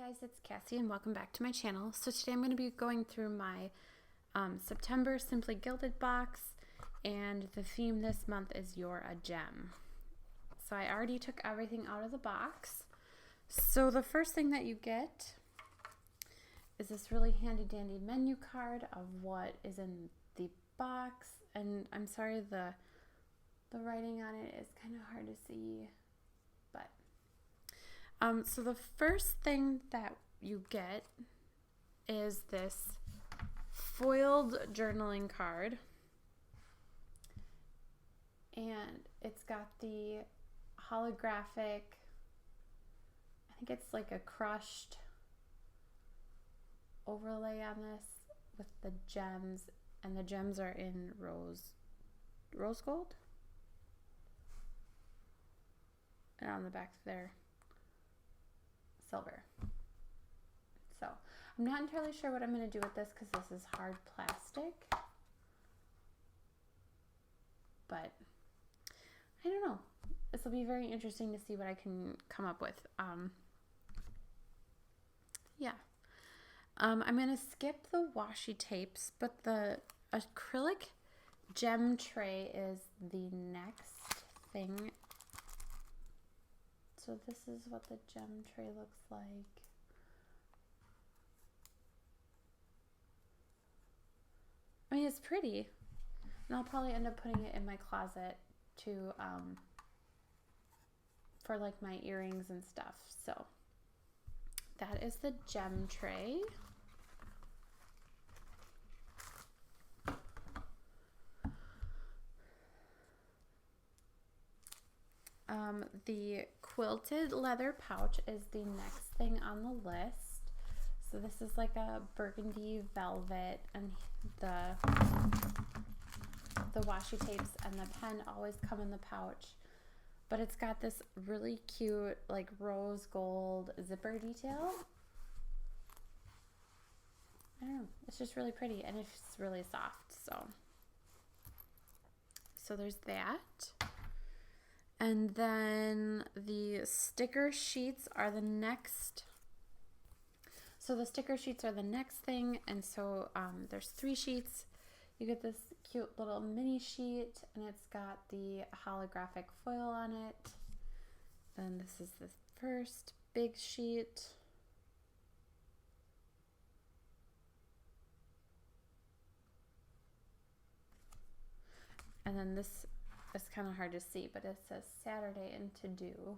guys, it's Cassie and welcome back to my channel. So today I'm going to be going through my September Simply Gilded box, and the theme this month is You're a Gem. So I already took everything out of the box. So the first thing that you get is this really handy dandy menu card of what is in the box, and I'm sorry the writing on it is kind of hard to see, but so the first thing that you get is this foiled journaling card, and it's got the holographic, I think it's like a crushed overlay on this with the gems, and the gems are in rose gold, and on the back there silver. So I'm not entirely sure what I'm going to do with this because this is hard plastic, but I don't know. This will be very interesting to see what I can come up with. I'm going to skip the washi tapes, but the acrylic gem tray is the next thing. So this is what the gem tray looks like. I mean, it's pretty, and I'll probably end up putting it in my closet to for like my earrings and stuff. So that is the gem tray. The quilted leather pouch is the next thing on the list. So this is like a burgundy velvet, and the washi tapes and the pen always come in the pouch, but it's got this really cute like rose gold zipper detail. I don't know, it's just really pretty, and it's really soft. So there's that. And then the sticker sheets are the next. So the sticker sheets are the next thing. And so there's 3 sheets. You get this cute little mini sheet, and it's got the holographic foil on it. Then this is the first big sheet. And then this, it's kind of hard to see, but it says Saturday and to do.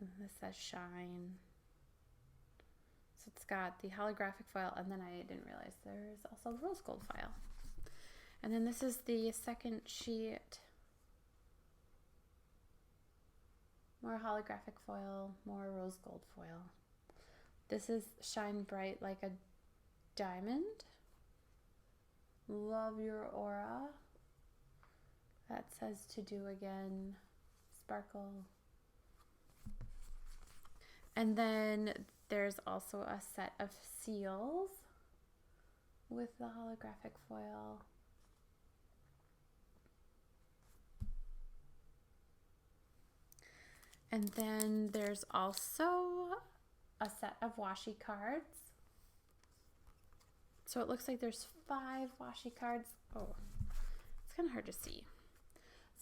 And this says shine. So it's got the holographic foil, and then I didn't realize there's also rose gold foil. And then this is the second sheet. More holographic foil, more rose gold foil. This is shine bright like a diamond. Love your aura. That says to do again, sparkle. And then there's also a set of seals with the holographic foil. And then there's also a set of washi cards. So it looks like there's 5 washi cards. Oh, it's kind of hard to see.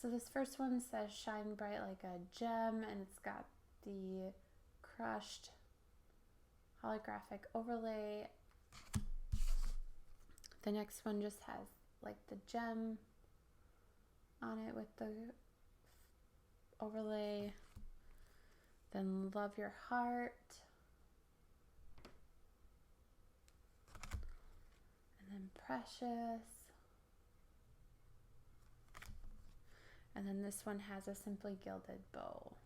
So this first one says shine bright like a gem, and it's got the crushed holographic overlay. The next one just has like the gem on it with the overlay. Then love your heart. And then precious. And then this one has a Simply Gilded bow.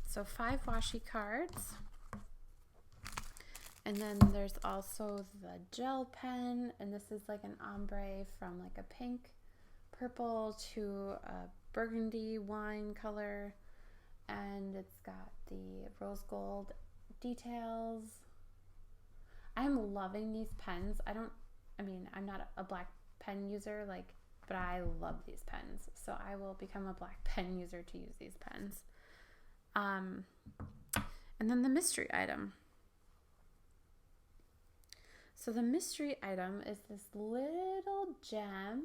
So 5 washi cards. And then there's also the gel pen, and this is like an ombre from like a pink, purple to a burgundy wine color, and it's got the rose gold details. I'm loving these pens. I'm not a black pen user like but I love these pens. So I will become a black pen user to use these pens. And then the mystery item. So the mystery item is this little gem.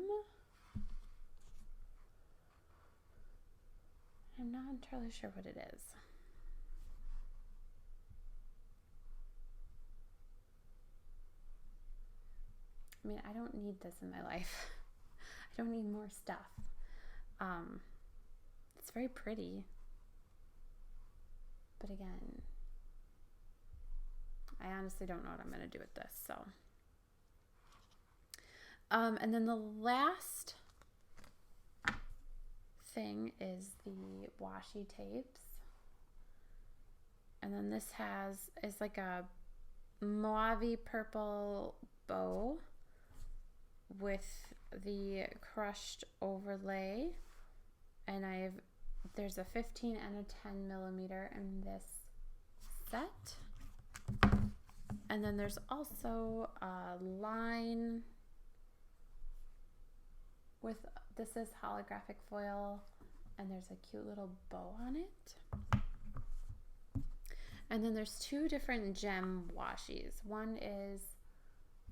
I'm not entirely sure what it is. I mean, I don't need this in my life. I don't need more stuff. It's very pretty. But again, I honestly don't know what I'm going to do with this. So, and then the last thing is the washi tapes. And then this is like a mauve purple bow with the crushed overlay, and there's a 15 and a 10 millimeter in this set, and then there's also a line with, this is holographic foil, and there's a cute little bow on it. And then there's two different gem washies. One is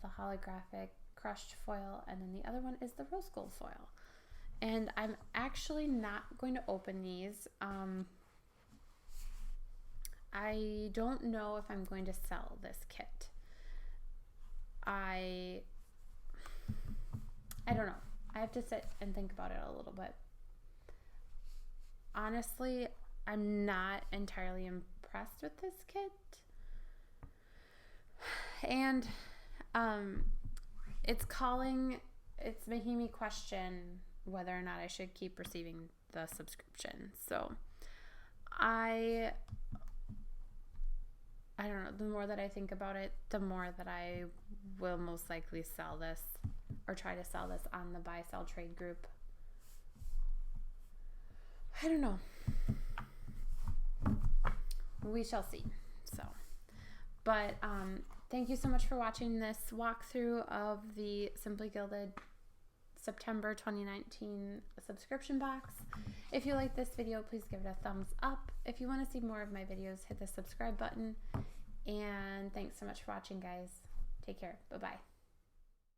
the holographic crushed foil, and then the other one is the rose gold foil. And I'm actually not going to open these. I don't know if I'm going to sell this kit. I don't know. I have to sit and think about it a little bit. Honestly, I'm not entirely impressed with this kit. And it's making me question whether or not I should keep receiving the subscription. So I don't know, the more that I think about it, the more that I will most likely sell this, or try to sell this on the buy sell trade group. I don't know. We shall see. So, but thank you so much for watching this walkthrough of the Simply Gilded September 2019 subscription box. If you like this video, please give it a thumbs up. If you want to see more of my videos, hit the subscribe button. And thanks so much for watching, guys. Take care. Bye-bye.